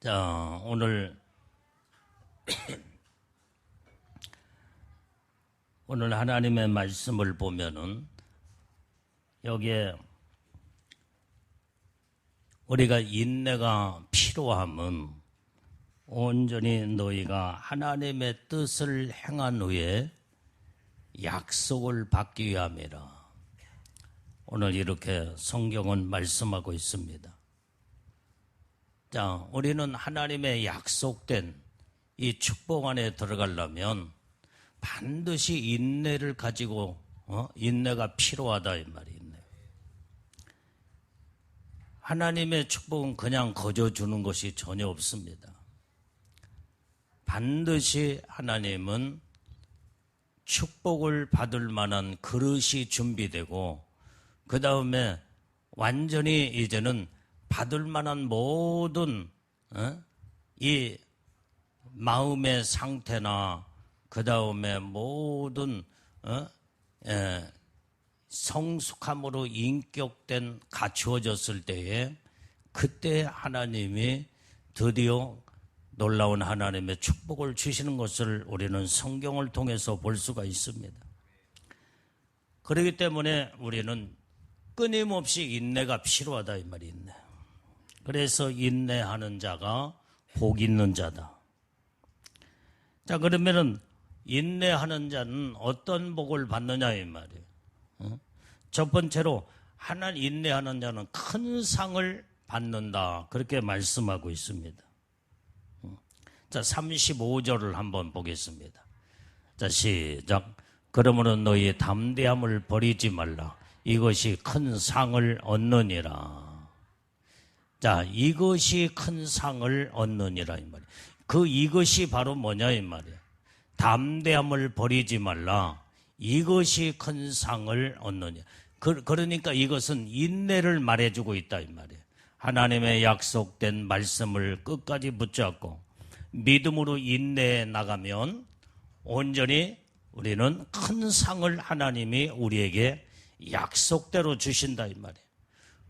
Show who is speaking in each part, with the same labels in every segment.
Speaker 1: 자, 오늘 하나님의 말씀을 보면은 여기에 우리가 인내가 필요함은 온전히 너희가 하나님의 뜻을 행한 후에 약속을 받기 위함이라. 오늘 이렇게 성경은 말씀하고 있습니다. 자, 우리는 하나님의 약속된 이 축복 안에 들어가려면 반드시 인내를 가지고 인내가 필요하다 이 말이에요. 하나님의 축복은 그냥 거저 주는 것이 전혀 없습니다. 반드시 하나님은 축복을 받을 만한 그릇이 준비되고 그 다음에 완전히 이제는 받을 만한 모든 이 마음의 상태나 그 다음에 모든 성숙함으로 인격된 갖추어졌을 때에 그때 하나님이 드디어 놀라운 하나님의 축복을 주시는 것을 우리는 성경을 통해서 볼 수가 있습니다. 그렇기 때문에 우리는 끊임없이 인내가 필요하다 이 말이 있네. 그래서 인내하는 자가 복 있는 자다. 자, 그러면은 인내하는 자는 어떤 복을 받느냐 이 말이에요. 첫 번째로 하나님 인내하는 자는 큰 상을 받는다. 그렇게 말씀하고 있습니다. 자, 35절을 한번 보겠습니다. 자, 시작. 그러므로 너희 담대함을 버리지 말라. 이것이 큰 상을 얻느니라. 자, 이것이 큰 상을 얻느니라 이 말이에요. 이것이 바로 뭐냐 이 말이에요. 담대함을 버리지 말라. 이것이 큰 상을 얻느냐. 그러니까 이것은 인내를 말해주고 있다 이 말이에요. 하나님의 약속된 말씀을 끝까지 붙잡고 믿음으로 인내해 나가면 온전히 우리는 큰 상을 하나님이 우리에게 약속대로 주신다 이 말이에요.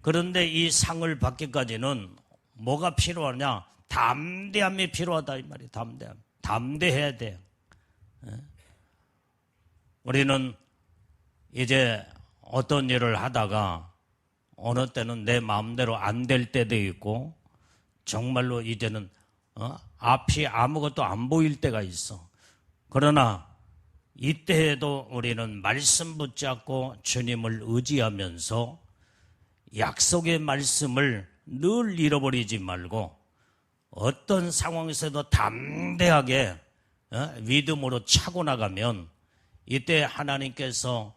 Speaker 1: 그런데 이 상을 받기까지는 뭐가 필요하냐? 담대함이 필요하다 이 말이에요. 담대해야 돼요. 우리는 이제 어떤 일을 하다가 어느 때는 내 마음대로 안 될 때도 있고 정말로 이제는 앞이 아무것도 안 보일 때가 있어. 그러나 이때에도 우리는 말씀 붙잡고 주님을 의지하면서 약속의 말씀을 늘 잃어버리지 말고 어떤 상황에서도 담대하게 믿음으로 차고 나가면 이때 하나님께서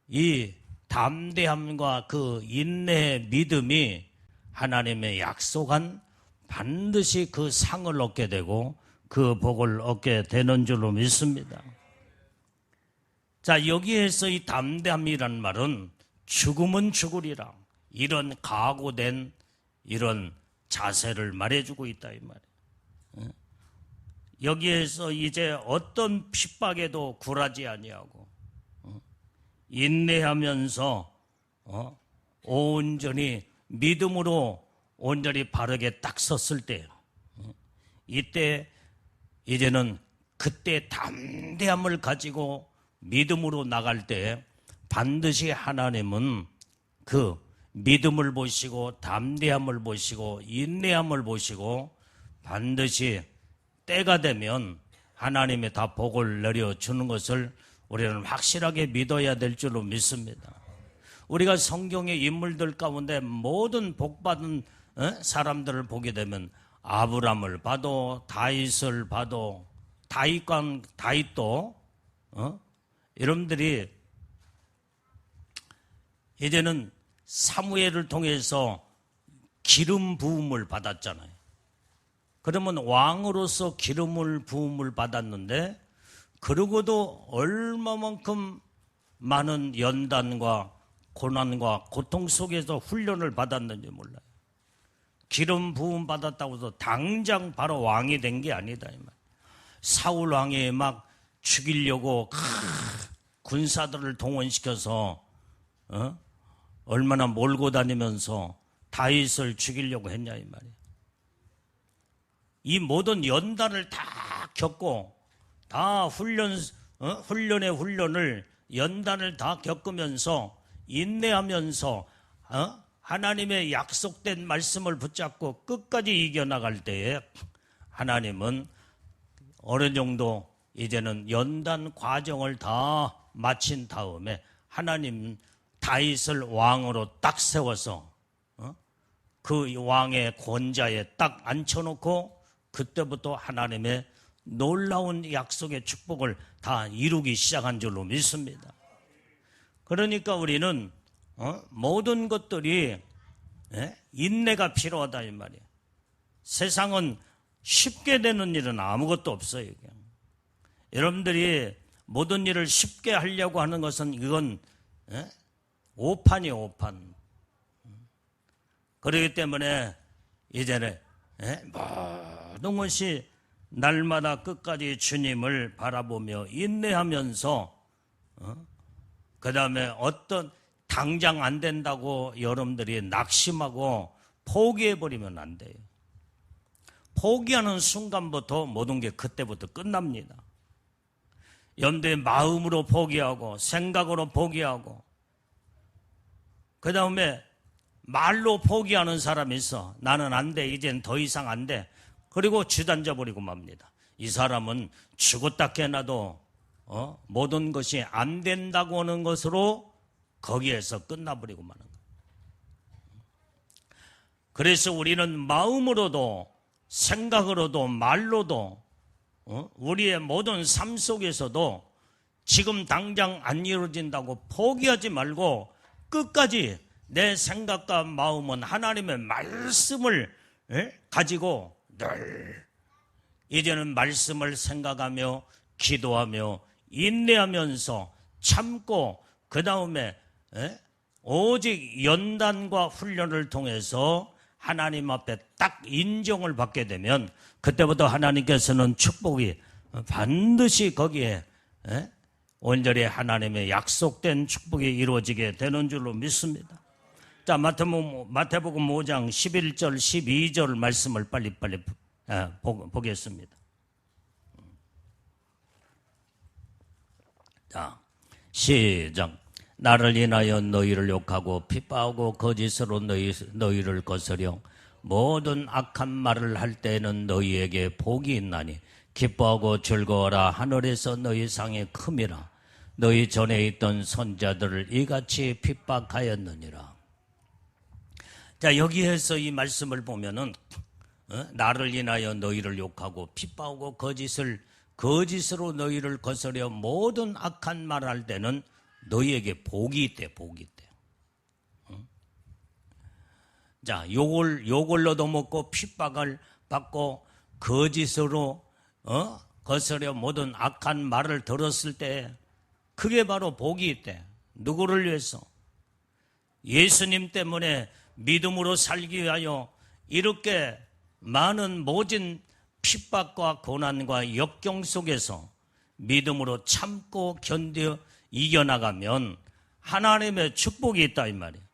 Speaker 1: 이 담대함과 그 인내의 믿음이 하나님의 약속한 반드시 그 상을 얻게 되고 그 복을 얻게 되는 줄로 믿습니다. 자, 여기에서 이 담대함이란 말은 죽으면 죽으리라. 이런 각오된 이런 자세를 말해주고 있다 이 말이에요. 여기에서 이제 어떤 핍박에도 굴하지 아니하고 인내하면서 온전히 믿음으로 온전히 바르게 딱 섰을 때 이때 이제는 그때 담대함을 가지고 믿음으로 나갈 때 반드시 하나님은 그 믿음을 보시고 담대함을 보시고 인내함을 보시고 반드시 때가 되면 하나님이 다 복을 내려주는 것을 우리는 확실하게 믿어야 될 줄로 믿습니다. 우리가 성경의 인물들 가운데 모든 복받은 사람들을 보게 되면 아브람을 봐도 다윗을 봐도 다윗도 여러분들이 이제는 사무엘을 통해서 기름 부음을 받았잖아요. 그러면 왕으로서 기름을 부음을 받았는데 그러고도 얼마만큼 많은 연단과 고난과 고통 속에서 훈련을 받았는지 몰라요. 기름 부음 받았다고 해서 당장 바로 왕이 된 게 아니다 이 말. 사울 왕이 막 죽이려고 군사들을 동원시켜서 얼마나 몰고 다니면서 다윗을 죽이려고 했냐 이 말이에요. 이 모든 연단을 다 겪고 다 훈련의 훈련을 연단을 다 겪으면서 인내하면서 하나님의 약속된 말씀을 붙잡고 끝까지 이겨나갈 때에 하나님은 어느 정도 이제는 연단 과정을 다 마친 다음에 하나님 다윗을 왕으로 딱 세워서 그 왕의 권좌에 딱 앉혀놓고 그때부터 하나님의 놀라운 약속의 축복을 다 이루기 시작한 줄로 믿습니다. 그러니까 우리는 모든 것들이 인내가 필요하다 이 말이에요. 세상은 쉽게 되는 일은 아무것도 없어요. 여러분들이 모든 일을 쉽게 하려고 하는 것은 이건 오판이에요, 오판. 그렇기 때문에 이제는 모든 것이 날마다 끝까지 주님을 바라보며 인내하면서 그 다음에 어떤 당장 안 된다고 여러분들이 낙심하고 포기해버리면 안 돼요. 포기하는 순간부터 모든 게 그때부터 끝납니다. 여러분들이 마음으로 포기하고 생각으로 포기하고 그 다음에 말로 포기하는 사람이 있어. 나는 안 돼. 이젠 더 이상 안 돼. 그리고 주저앉아 버리고 맙니다. 이 사람은 죽었다 깨나도 모든 것이 안 된다고 하는 것으로 거기에서 끝나버리고 마는 거예요. 그래서 우리는 마음으로도 생각으로도 말로도 우리의 모든 삶 속에서도 지금 당장 안 이루어진다고 포기하지 말고 끝까지 내 생각과 마음은 하나님의 말씀을 가지고 늘 이제는 말씀을 생각하며 기도하며 인내하면서 참고 그 다음에 오직 연단과 훈련을 통해서 하나님 앞에 딱 인정을 받게 되면 그때부터 하나님께서는 축복이 반드시 거기에 온전히 하나님의 약속된 축복이 이루어지게 되는 줄로 믿습니다. 자, 마태복음 5장 11절 12절 말씀을 빨리 보겠습니다. 자, 시작. 나를 인하여 너희를 욕하고 핍박하고 거짓으로 너희를 거스려 모든 악한 말을 할 때에는 너희에게 복이 있나니 기뻐하고 즐거워라. 하늘에서 너희 상이 큼이라. 너희 전에 있던 선자들을 이같이 핍박하였느니라. 자, 여기에서 이 말씀을 보면은 나를 인하여 너희를 욕하고 핍박하고 거짓으로 너희를 거스려 모든 악한 말을 할 때는 너희에게 복이 있대, 복이 있대. 자, 욕을 얻어먹고 핍박을 받고 거짓으로 거스려 모든 악한 말을 들었을 때 그게 바로 복이 있대. 누구를 위해서? 예수님 때문에 믿음으로 살기 위하여 이렇게 많은 모진 핍박과 고난과 역경 속에서 믿음으로 참고 견뎌 이겨나가면 하나님의 축복이 있다 이 말이에요.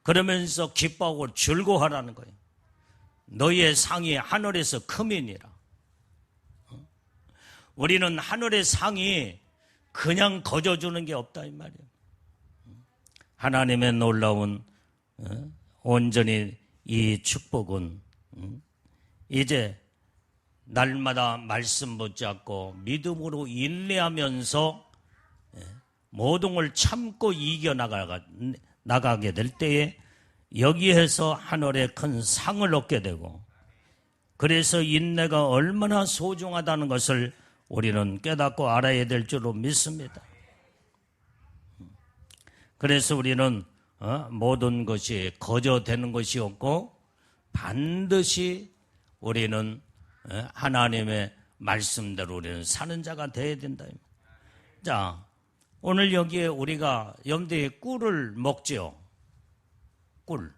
Speaker 1: 그러면서 기뻐하고 즐거워하라는 거예요. 너희의 상이 하늘에서 크민이라. 우리는 하늘의 상이 그냥 거저주는 게 없다 이 말이에요. 하나님의 놀라운 온전히 이 축복은 이제 날마다 말씀 붙잡고 믿음으로 인내하면서 모든 걸 참고 이겨나가게 될 때에 여기에서 하늘의 큰 상을 얻게 되고 그래서 인내가 얼마나 소중하다는 것을 우리는 깨닫고 알아야 될 줄로 믿습니다. 그래서 우리는 모든 것이 거저되는 것이 없고 반드시 우리는 하나님의 말씀대로 우리는 사는 자가 되어야 된다. 자, 오늘 여기에 우리가 염두에 꿀을 먹지요. 꿀.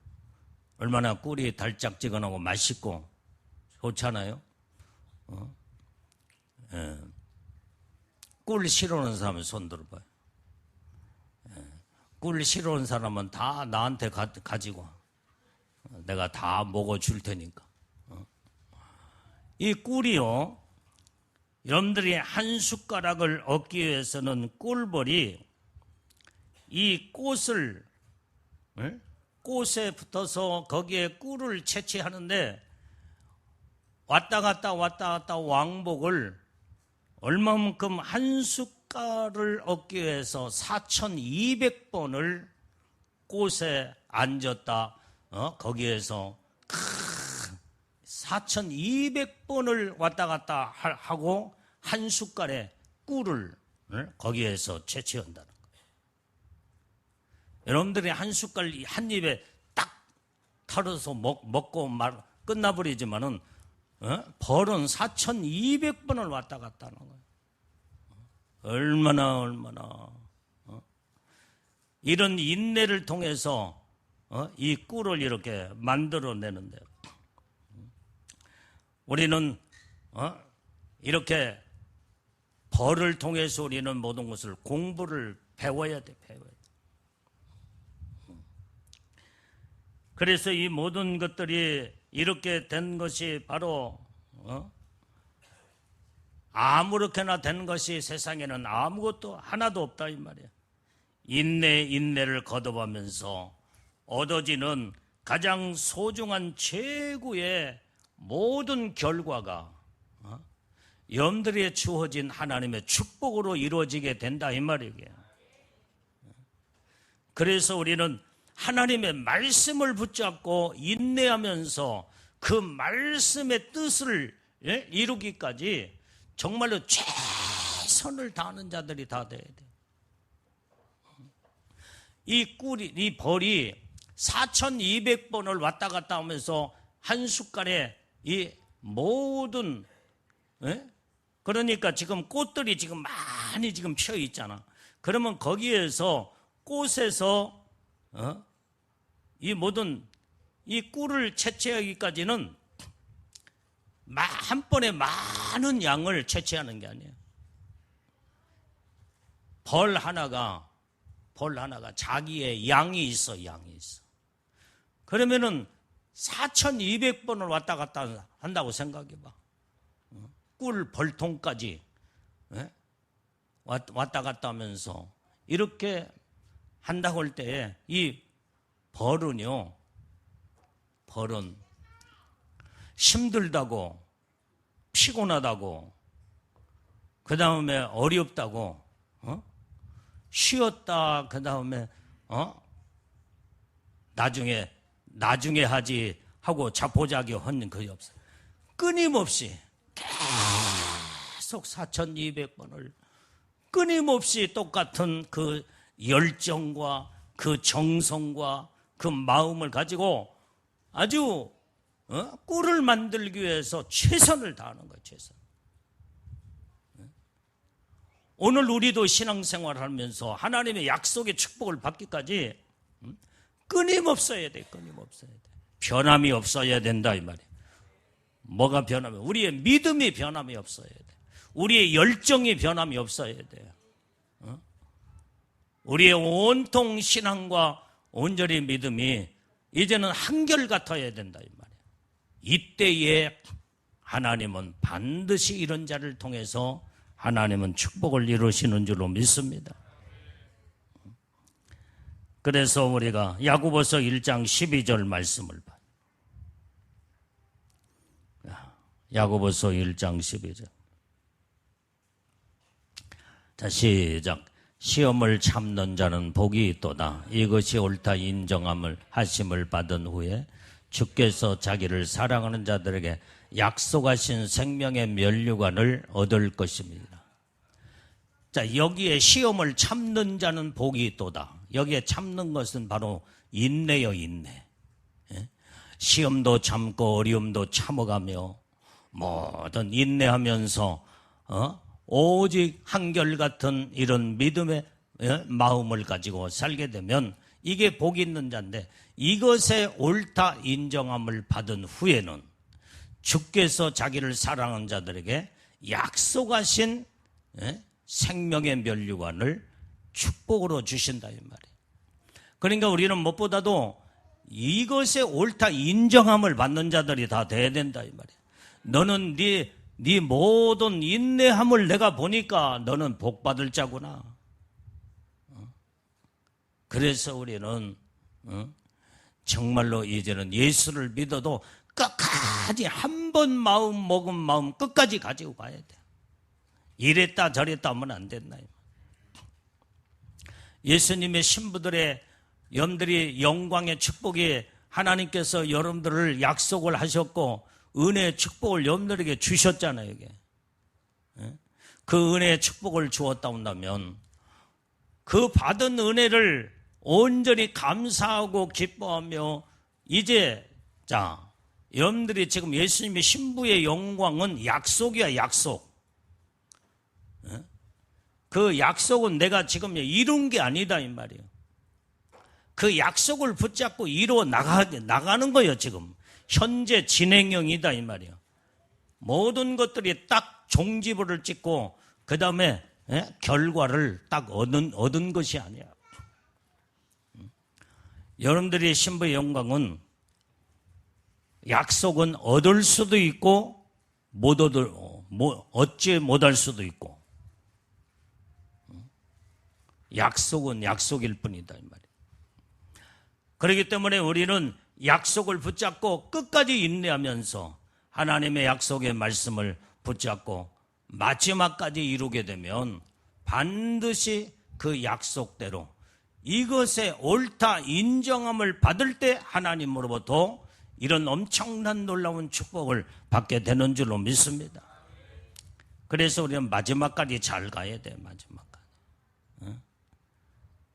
Speaker 1: 얼마나 꿀이 달짝지근하고 맛있고 좋잖아요. 꿀 싫어하는 사람은 손 들어봐요. 꿀 싫어하는 사람은 다 나한테 가지고 내가 다 먹어줄 테니까. 이 꿀이요, 여러분들이 한 숟가락을 얻기 위해서는 꿀벌이 이 꽃에 붙어서 거기에 꿀을 채취하는데 왔다 갔다 왕복을 얼마만큼 한 숟갈을 얻기 위해서 4,200번을 꽃에 앉았다 거기에서 4,200번을 왔다 갔다 하고 한 숟갈의 꿀을 거기에서 채취한다는 거예요. 여러분들이 한 숟갈 한 입에 딱 털어서 먹고 끝나버리지만은 벌은 4,200번을 왔다 갔다 하는 거예요. 얼마나 이런 인내를 통해서 이 꿀을 이렇게 만들어내는데 우리는 이렇게 벌을 통해서 우리는 모든 것을 공부를 배워야 돼. 그래서 이 모든 것들이 이렇게 된 것이 바로 아무렇게나 된 것이 세상에는 아무것도 하나도 없다 이 말이야. 인내를 거듭하면서 얻어지는 가장 소중한 최고의 모든 결과가 여러분들에게 주어진 하나님의 축복으로 이루어지게 된다 이 말이에요. 그래서 우리는 하나님의 말씀을 붙잡고 인내하면서 그 말씀의 뜻을 이루기까지 정말로 최선을 다하는 자들이 다 돼야 돼. 이 벌이 4,200번을 왔다 갔다 하면서 한 숟갈에 이 모든 그러니까 지금 꽃들이 지금 많이 지금 펴 있잖아. 그러면 거기에서 꽃에서 이 모든 이 꿀을 채취하기까지는 한 번에 많은 양을 채취하는 게 아니에요. 벌 하나가 자기의 양이 있어. 그러면은 4,200번을 왔다 갔다 한다고 생각해봐. 꿀 벌통까지 왔다 갔다 하면서 이렇게 한다고 할 때에 이 벌은 힘들다고 피곤하다고 그 다음에 어렵다고 쉬었다 그 다음에 나중에 하지 하고 자포자기 하는 것이 없어요. 끊임없이 계속 4,200번을 끊임없이 똑같은 그 열정과 그 정성과 그 마음을 가지고 아주 꿀을 만들기 위해서 최선을 다하는 거예요. 최선. 오늘 우리도 신앙생활을 하면서 하나님의 약속의 축복을 받기까지 끊임없어야 돼. 변함이 없어야 된다 이 말이에요. 뭐가 변하면 우리의 믿음이 변함이 없어야 돼. 우리의 열정이 변함이 없어야 돼요. 우리의 온통 신앙과 온전히 믿음이 이제는 한결같아야 된다 이 말이에요. 이때에 하나님은 반드시 이런 자를 통해서 하나님은 축복을 이루시는 줄로 믿습니다. 그래서 우리가 야고보서 1장 12절 말씀을 봐요. 야고보서 1장 12절. 자, 시작. 시험을 참는 자는 복이 있도다. 이것이 옳다 인정함을 하심을 받은 후에 주께서 자기를 사랑하는 자들에게 약속하신 생명의 면류관을 얻을 것입니다. 자, 여기에 시험을 참는 자는 복이 있도다. 여기에 참는 것은 바로 인내요, 인내. 시험도 참고 어려움도 참아가며 뭐든 인내하면서 오직 한결같은 이런 믿음의 마음을 가지고 살게 되면 이게 복이 있는 자인데 이것에 옳다 인정함을 받은 후에는 주께서 자기를 사랑하는 자들에게 약속하신 생명의 면류관을 축복으로 주신다 이 말이에요. 그러니까 우리는 무엇보다도 이것에 옳다 인정함을 받는 자들이 다 돼야 된다 이 말이에요. 너는 네 모든 인내함을 내가 보니까 너는 복 받을 자구나. 그래서 우리는 정말로 이제는 예수를 믿어도 끝까지 한 번 마음 먹은 마음 끝까지 가지고 가야 돼. 이랬다 저랬다 하면 안 된다. 예수님의 신부들의 여러분들이 영광의 축복이 하나님께서 여러분들을 약속을 하셨고 은혜의 축복을 여러분들에게 주셨잖아요. 이게. 그 은혜의 축복을 주었다 온다면 그 받은 은혜를 온전히 감사하고 기뻐하며 이제 자 여러분들이 지금 예수님의 신부의 영광은 약속이야. 약속. 그 약속은 내가 지금 이룬 게 아니다 이 말이에요. 그 약속을 붙잡고 이루어 나가는 거예요. 지금 현재 진행형이다 이 말이에요. 모든 것들이 딱 종지부를 찍고 그 다음에 결과를 딱 얻은 것이 아니야. 여러분들의 신부의 영광은 약속은 얻을 수도 있고 얻지 못할 수도 있고 약속은 약속일 뿐이다 이 말이에요. 그렇기 때문에 우리는 약속을 붙잡고 끝까지 인내하면서 하나님의 약속의 말씀을 붙잡고 마지막까지 이루게 되면 반드시 그 약속대로 이것에 옳다 인정함을 받을 때 하나님으로부터 이런 엄청난 놀라운 축복을 받게 되는 줄로 믿습니다. 그래서 우리는 마지막까지 잘 가야 돼. 마지막까지.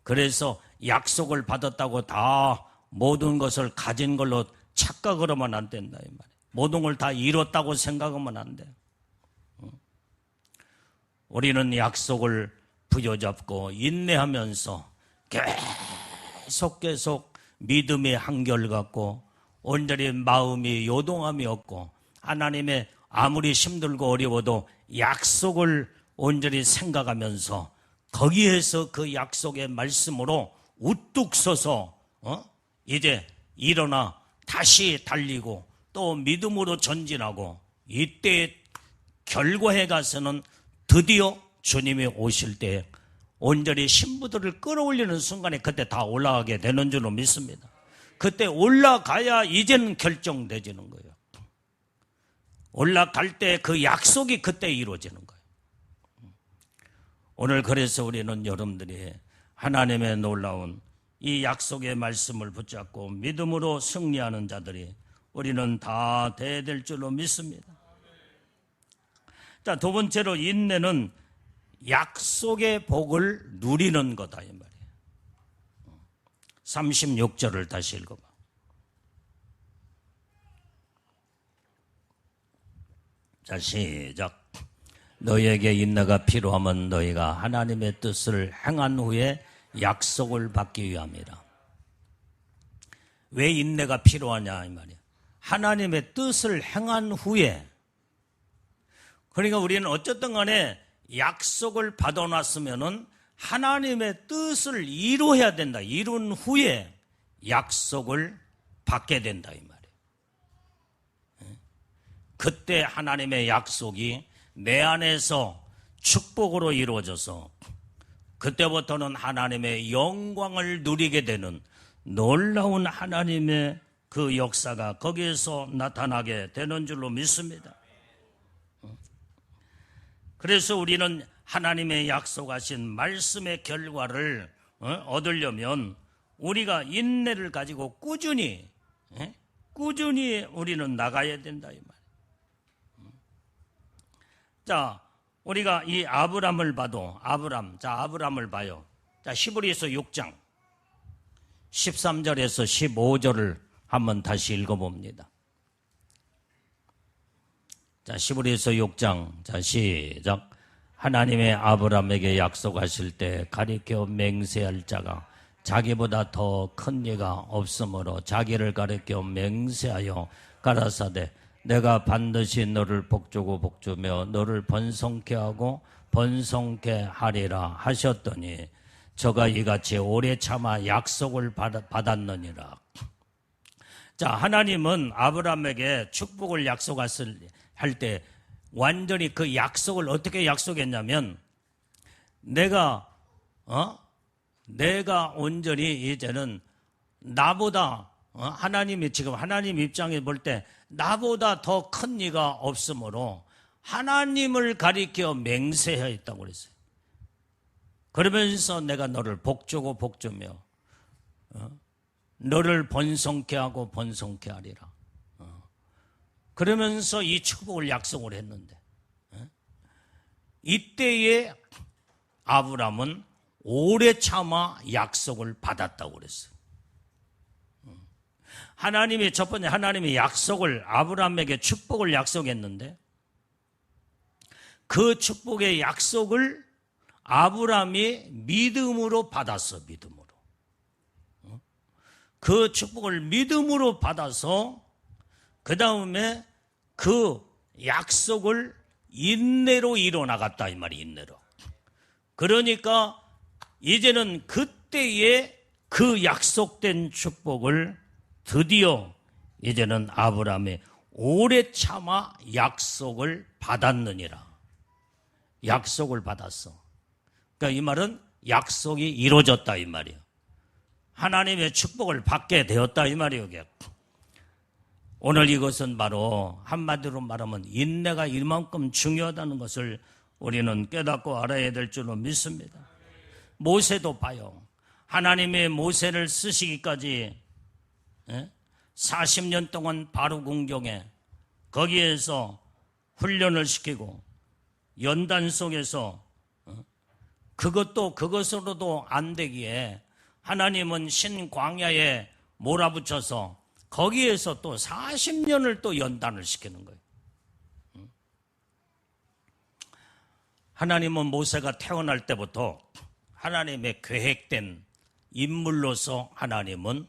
Speaker 1: 그래서 약속을 받았다고 다 모든 것을 가진 걸로 착각을 하면 안 된다 이 말이에요. 모든 걸 다 이뤘다고 생각하면 안 돼. 우리는 약속을 부여잡고 인내하면서 계속 믿음의 한결 갖고 온전히 마음이 요동함이 없고 하나님의 아무리 힘들고 어려워도 약속을 온전히 생각하면서 거기에서 그 약속의 말씀으로 우뚝 서서 이제 일어나 다시 달리고 또 믿음으로 전진하고 이때 결과에 가서는 드디어 주님이 오실 때 온전히 신부들을 끌어올리는 순간에 그때 다 올라가게 되는 줄로 믿습니다. 그때 올라가야 이제는 결정되지는 거예요. 올라갈 때 그 약속이 그때 이루어지는 거예요. 오늘 그래서 우리는 여러분들이 하나님의 놀라운 이 약속의 말씀을 붙잡고 믿음으로 승리하는 자들이 우리는 다 돼야 될 줄로 믿습니다. 자, 두 번째로 인내는 약속의 복을 누리는 거다 이 말이에요. 36절을 다시 읽어봐. 자, 시작. 너희에게 인내가 필요하면 너희가 하나님의 뜻을 행한 후에 약속을 받기 위함이라. 왜 인내가 필요하냐 이 말이에요. 하나님의 뜻을 행한 후에, 그러니까 우리는 어쨌든 간에 약속을 받아놨으면은 하나님의 뜻을 이루어야 된다. 이룬 후에 약속을 받게 된다 이 말이에요. 그때 하나님의 약속이 내 안에서 축복으로 이루어져서 그때부터는 하나님의 영광을 누리게 되는 놀라운 하나님의 그 역사가 거기에서 나타나게 되는 줄로 믿습니다. 그래서 우리는 하나님의 약속하신 말씀의 결과를 얻으려면 우리가 인내를 가지고 꾸준히 우리는 나가야 된다 이 말이에요. 자, 우리가 이 아브람을 봐도 아브람을 봐요. 자, 히브리서 6장 13절에서 15절을 한번 다시 읽어봅니다. 자, 히브리서 6장, 자, 시작. 하나님의 아브람에게 약속하실 때 가리켜 맹세할 자가 자기보다 더 큰 이가 없으므로 자기를 가리켜 맹세하여 가라사대 내가 반드시 너를 복주고 복주며 너를 번성케 하고 번성케 하리라 하셨더니 저가 이같이 오래 참아 약속을 받았느니라. 자, 하나님은 아브람에게 축복을 할 때 완전히 그 약속을 어떻게 약속했냐면 내가 온전히 이제는 나보다 하나님이 지금 하나님 입장에 볼 때 나보다 더 큰 이가 없으므로 하나님을 가리켜 맹세하였다고 그랬어요. 그러면서 내가 너를 복주고 복주며 너를 번성케 하고 번성케 하리라. 그러면서 이 축복을 약속을 했는데 이때에 아브람은 오래 참아 약속을 받았다고 그랬어요. 하나님이 첫 번째 하나님이 약속을 아브람에게 축복을 약속했는데 그 축복의 약속을 아브람이 믿음으로 받았어. 믿음으로. 그 축복을 믿음으로 받아서 그 다음에 그 약속을 인내로 이뤄나갔다 이 말이 인내로. 그러니까 이제는 그때의 그 약속된 축복을 드디어 이제는 아브람이 오래 참아 약속을 받았느니라. 약속을 받았어. 그러니까 이 말은 약속이 이루어졌다 이 말이에요. 하나님의 축복을 받게 되었다 이 말이에요. 오늘 이것은 바로 한마디로 말하면 인내가 이만큼 중요하다는 것을 우리는 깨닫고 알아야 될 줄로 믿습니다. 모세도 봐요. 하나님의 모세를 쓰시기까지 40년 동안 바로 궁경에 거기에서 훈련을 시키고 연단 속에서 그것으로도 안 되기에 하나님은 신광야에 몰아붙여서 거기에서 또 40년을 또 연단을 시키는 거예요. 하나님은 모세가 태어날 때부터 하나님의 계획된 인물로서 하나님은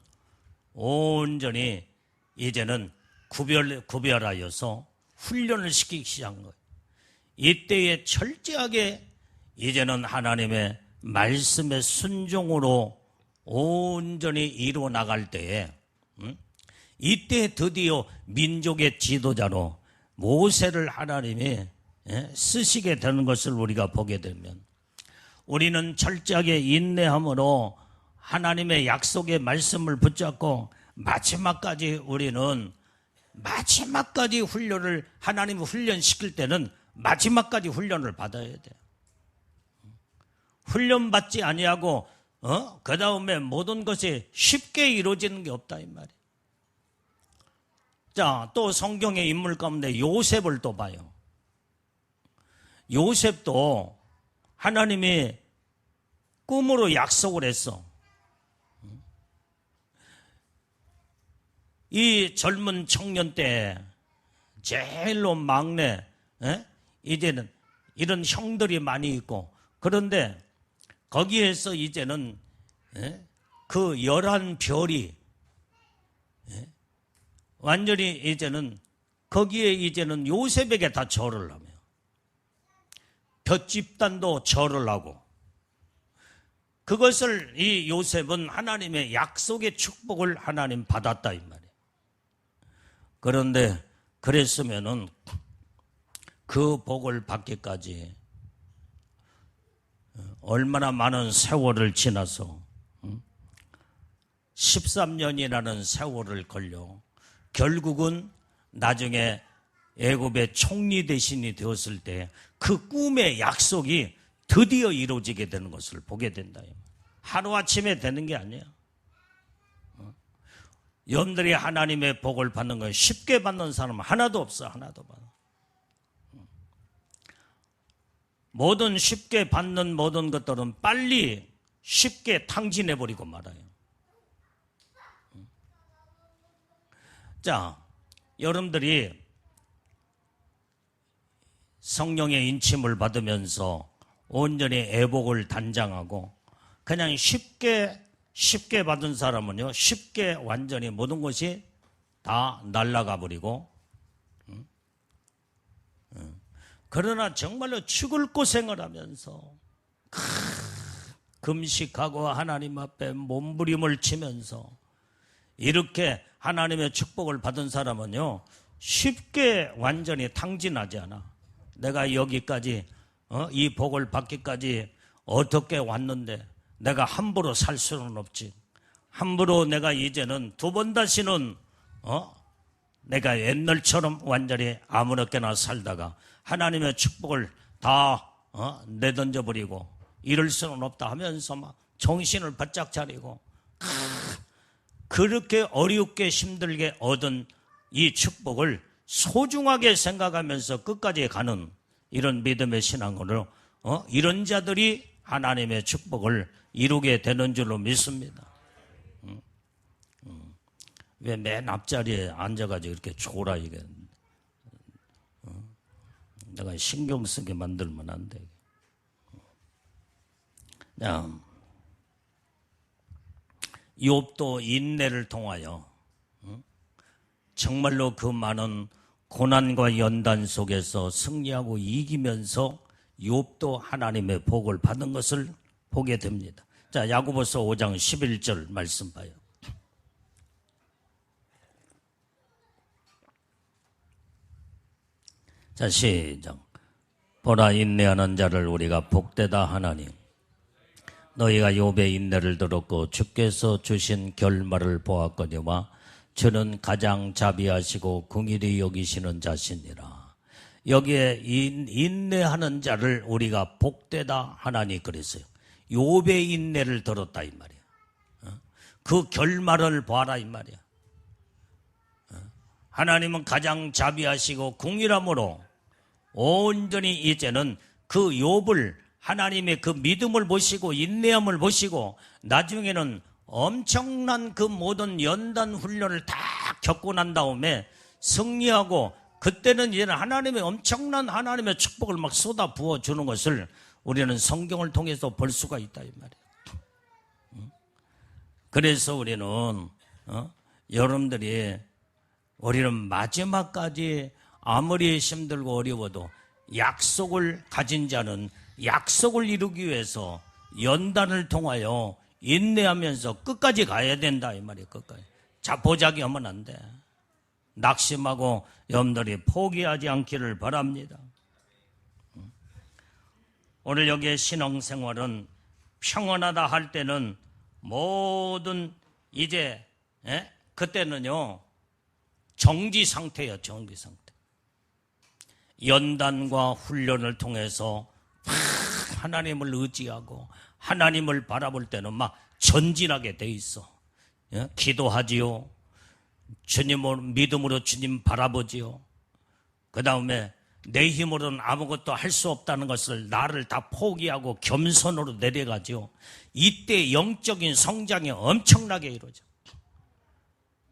Speaker 1: 온전히 이제는 구별하여서 훈련을 시키기 시작한 거예요. 이때에 철저하게 이제는 하나님의 말씀의 순종으로 온전히 이루어 나갈 때에 이때 드디어 민족의 지도자로 모세를 하나님이 쓰시게 되는 것을 우리가 보게 되면 우리는 철저하게 인내함으로 하나님의 약속의 말씀을 붙잡고 마지막까지 우리는 마지막까지 훈련을 하나님이 훈련시킬 때는 마지막까지 훈련을 받아야 돼요. 훈련받지 아니하고 그 다음에 모든 것이 쉽게 이루어지는 게 없다 이 말이에요. 자, 또 성경의 인물 가운데 요셉을 또 봐요. 요셉도 하나님이 꿈으로 약속을 했어. 이 젊은 청년 때 제일로 막내, 이제는 이런 형들이 많이 있고 그런데 거기에서 이제는 그 11별이 완전히 이제는 거기에 이제는 요셉에게 다 절을 하며 볕 집단도 절을 하고 그것을 이 요셉은 하나님의 약속의 축복을 하나님 받았다 이 말이에요. 그런데 그랬으면은 그 복을 받기까지 얼마나 많은 세월을 지나서 13년이라는 세월을 걸려 결국은 나중에 애굽의 총리 대신이 되었을 때 그 꿈의 약속이 드디어 이루어지게 되는 것을 보게 된다. 하루아침에 되는 게 아니야. 여러분들이 하나님의 복을 받는 건 쉽게 받는 사람은 하나도 없어. 하나도 받아. 모든 쉽게 받는 모든 것들은 빨리 쉽게 탕진해버리고 말아요. 자, 여러분들이 성령의 인침을 받으면서 온전히 애복을 단장하고 그냥 쉽게 받은 사람은요, 쉽게 완전히 모든 것이 다 날아가 버리고, 그러나 정말로 죽을 고생을 하면서 금식하고 하나님 앞에 몸부림을 치면서 이렇게 하나님의 축복을 받은 사람은요, 쉽게 완전히 탕진하지 않아. 내가 여기까지 이 복을 받기까지 어떻게 왔는데 내가 함부로 살 수는 없지. 함부로 내가 이제는 두 번 다시는 내가 옛날처럼 완전히 아무렇게나 살다가 하나님의 축복을 다 내던져버리고 이럴 수는 없다 하면서 막 정신을 바짝 차리고 그렇게 어렵게 힘들게 얻은 이 축복을 소중하게 생각하면서 끝까지 가는 이런 믿음의 신앙으로 이런 자들이 하나님의 축복을 이루게 되는 줄로 믿습니다. 왜 맨 앞자리에 앉아가지고 이렇게 졸아 이게 내가 신경 쓰게 만들면 안 돼. 욥도 인내를 통하여 정말로 그 많은 고난과 연단 속에서 승리하고 이기면서 욥도 하나님의 복을 받은 것을 보게 됩니다. 자, 야고보서 5장 11절 말씀 봐요. 자, 시작. 보라, 인내하는 자를 우리가 복되다 하나니 너희가 욥의 인내를 들었고 주께서 주신 결말을 보았거니와 주는 가장 자비하시고 긍휼히 여기시는 자시니라. 여기에 인내하는 자를 우리가 복되다 하나니 그랬어요. 욥의 인내를 들었다 이 말이야. 그 결말을 봐라 이 말이야. 하나님은 가장 자비하시고 긍휼함으로 온전히 이제는 그 욥을 하나님의 그 믿음을 보시고 인내함을 보시고 나중에는 엄청난 그 모든 연단 훈련을 다 겪고 난 다음에 승리하고 그때는 이제 하나님의 엄청난 하나님의 축복을 막 쏟아 부어주는 것을 우리는 성경을 통해서 볼 수가 있다 이 말이에요. 그래서 우리는 여러분들이 우리는 마지막까지 아무리 힘들고 어려워도 약속을 가진 자는 약속을 이루기 위해서 연단을 통하여 인내하면서 끝까지 가야 된다 이 말이에요. 끝까지. 자포자기 하면 안 돼. 낙심하고 여러분들이 포기하지 않기를 바랍니다. 오늘 여기에 신앙생활은 평안하다 할 때는 모든 이제 그때는요 정지 상태예요. 정지 상태. 연단과 훈련을 통해서 하나님을 의지하고 하나님을 바라볼 때는 막 전진하게 돼 있어. 기도하지요. 주님을 믿음으로 주님 바라보지요. 그 다음에 내 힘으로는 아무것도 할 수 없다는 것을 나를 다 포기하고 겸손으로 내려가지요. 이때 영적인 성장이 엄청나게 이루어져.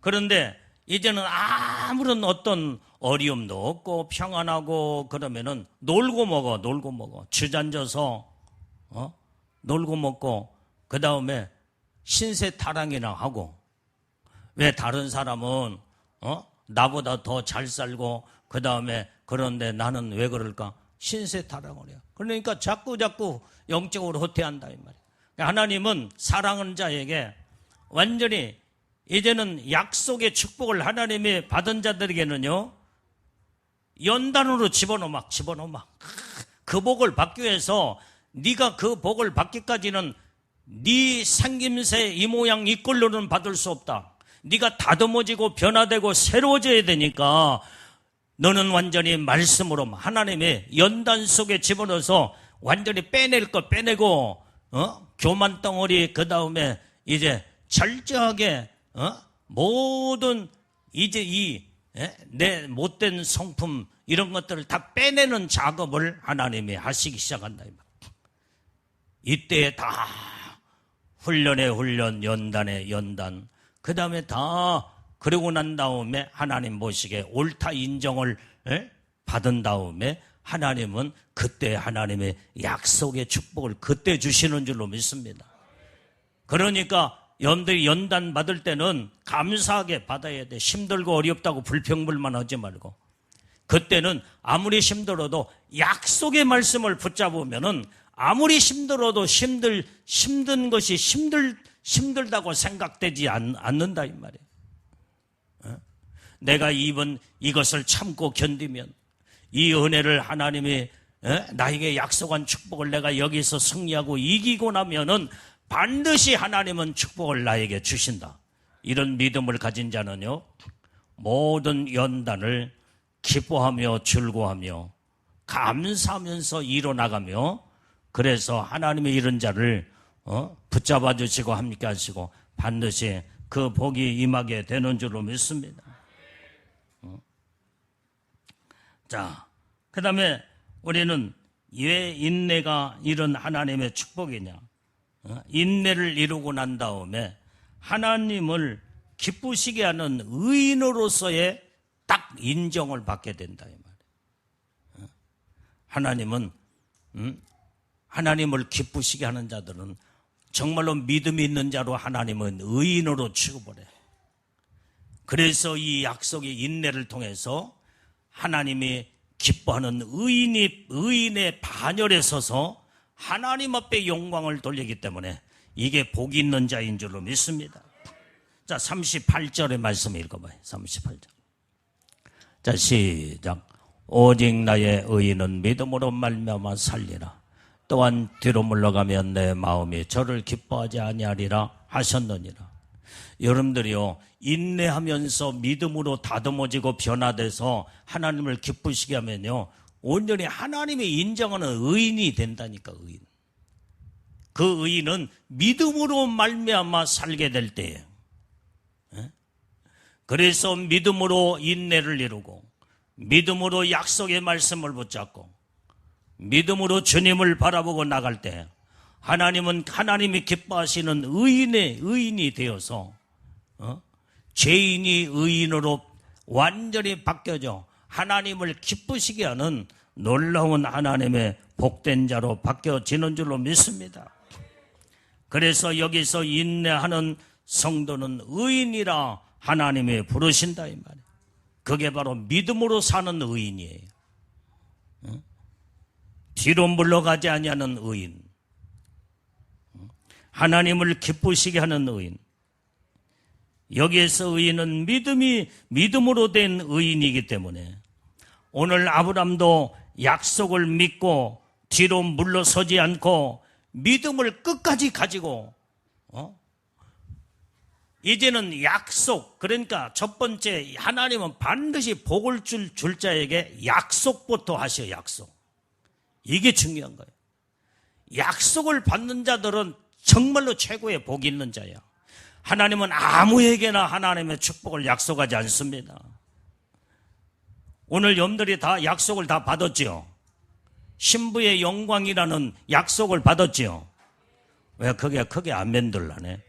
Speaker 1: 그런데 이제는 아무런 어떤 어려움도 없고 평안하고 그러면은 놀고 먹어. 주저앉아서 놀고 먹고 그 다음에 신세 타령이나 하고 왜 다른 사람은 나보다 더 잘 살고 그 다음에 그런데 나는 왜 그럴까? 신세 타령을 해요. 그러니까 자꾸 영적으로 후퇴한다 이 말이에요. 하나님은 사랑하는 자에게 완전히 이제는 약속의 축복을 하나님이 받은 자들에게는요 연단으로 집어넣어. 그 복을 받기 위해서 네가 그 복을 받기까지는 네 생김새 이 모양 이 꼴로는 받을 수 없다. 네가 다듬어지고 변화되고 새로워져야 되니까 너는 완전히 말씀으로 하나님의 연단 속에 집어넣어서 완전히 빼낼 거 빼내고 교만 덩어리 그 다음에 이제 철저하게 모든 이제 내 못된 성품 이런 것들을 다 빼내는 작업을 하나님이 하시기 시작한다. 이때 다 훈련에 훈련, 연단에 연단, 그 다음에 다 그러고 난 다음에 하나님 보시기에 옳다 인정을 받은 다음에 하나님은 그때 하나님의 약속의 축복을 그때 주시는 줄로 믿습니다. 그러니까 여러분들이 연단 받을 때는 감사하게 받아야 돼. 힘들고 어렵다고 불평불만 하지 말고. 그때는 아무리 힘들어도 약속의 말씀을 붙잡으면은 아무리 힘들어도 힘든 것이 힘들다고 생각되지 않는다 이 말이에요. 내가 이것을 참고 견디면 이 은혜를 하나님이 나에게 약속한 축복을 내가 여기서 승리하고 이기고 나면은 반드시 하나님은 축복을 나에게 주신다. 이런 믿음을 가진 자는요, 모든 연단을 기뻐하며 즐거워하며 감사하면서 이뤄나가며, 그래서 하나님의 이런 자를 붙잡아 주시고 함께 하시고 반드시 그 복이 임하게 되는 줄로 믿습니다. 자, 그 다음에 우리는 왜 인내가 이런 하나님의 축복이냐? 인내를 이루고 난 다음에 하나님을 기쁘시게 하는 의인으로서의 딱 인정을 받게 된다 이 말이에요. 하나님은 하나님을 기쁘시게 하는 자들은 정말로 믿음이 있는 자로 하나님은 의인으로 취급을 해요. 그래서 이 약속의 인내를 통해서 하나님이 기뻐하는 의인의 반열에 서서 하나님 앞에 영광을 돌리기 때문에 이게 복이 있는 자인 줄로 믿습니다. 자, 38절의 말씀 읽어봐요. 38절. 자, 시작. 오직 나의 의인은 믿음으로 말미암아 살리라. 또한 뒤로 물러가면 내 마음이 저를 기뻐하지 아니하리라 하셨느니라. 여러분들이요, 인내하면서 믿음으로 다듬어지고 변화돼서 하나님을 기쁘시게 하면요, 온전히 하나님이 인정하는 의인이 된다니까. 의인. 그 의인은 믿음으로 말미암아 살게 될 때예요. 그래서 믿음으로 인내를 이루고 믿음으로 약속의 말씀을 붙잡고 믿음으로 주님을 바라보고 나갈 때 하나님은 하나님이 기뻐하시는 의인이 되어서 죄인이 의인으로 완전히 바뀌어져 하나님을 기쁘시게 하는 놀라운 하나님의 복된 자로 바뀌어지는 줄로 믿습니다. 그래서 여기서 인내하는 성도는 의인이라 하나님이 부르신다 이 말이에요. 그게 바로 믿음으로 사는 의인이에요. 뒤로 물러가지 아니하는 의인, 하나님을 기쁘시게 하는 의인. 여기에서 의인은 믿음으로 된 의인이기 때문에 오늘 아브람도 약속을 믿고 뒤로 물러서지 않고 믿음을 끝까지 가지고 이제는 약속, 그러니까 첫 번째 하나님은 반드시 복을 줄 자에게 약속부터 하셔. 약속. 이게 중요한 거예요. 약속을 받는 자들은 정말로 최고의 복이 있는 자야. 하나님은 아무에게나 하나님의 축복을 약속하지 않습니다. 오늘 여러분들이 다 약속을 다 받았지요. 신부의 영광이라는 약속을 받았지요. 왜 크게 아멘들 하네.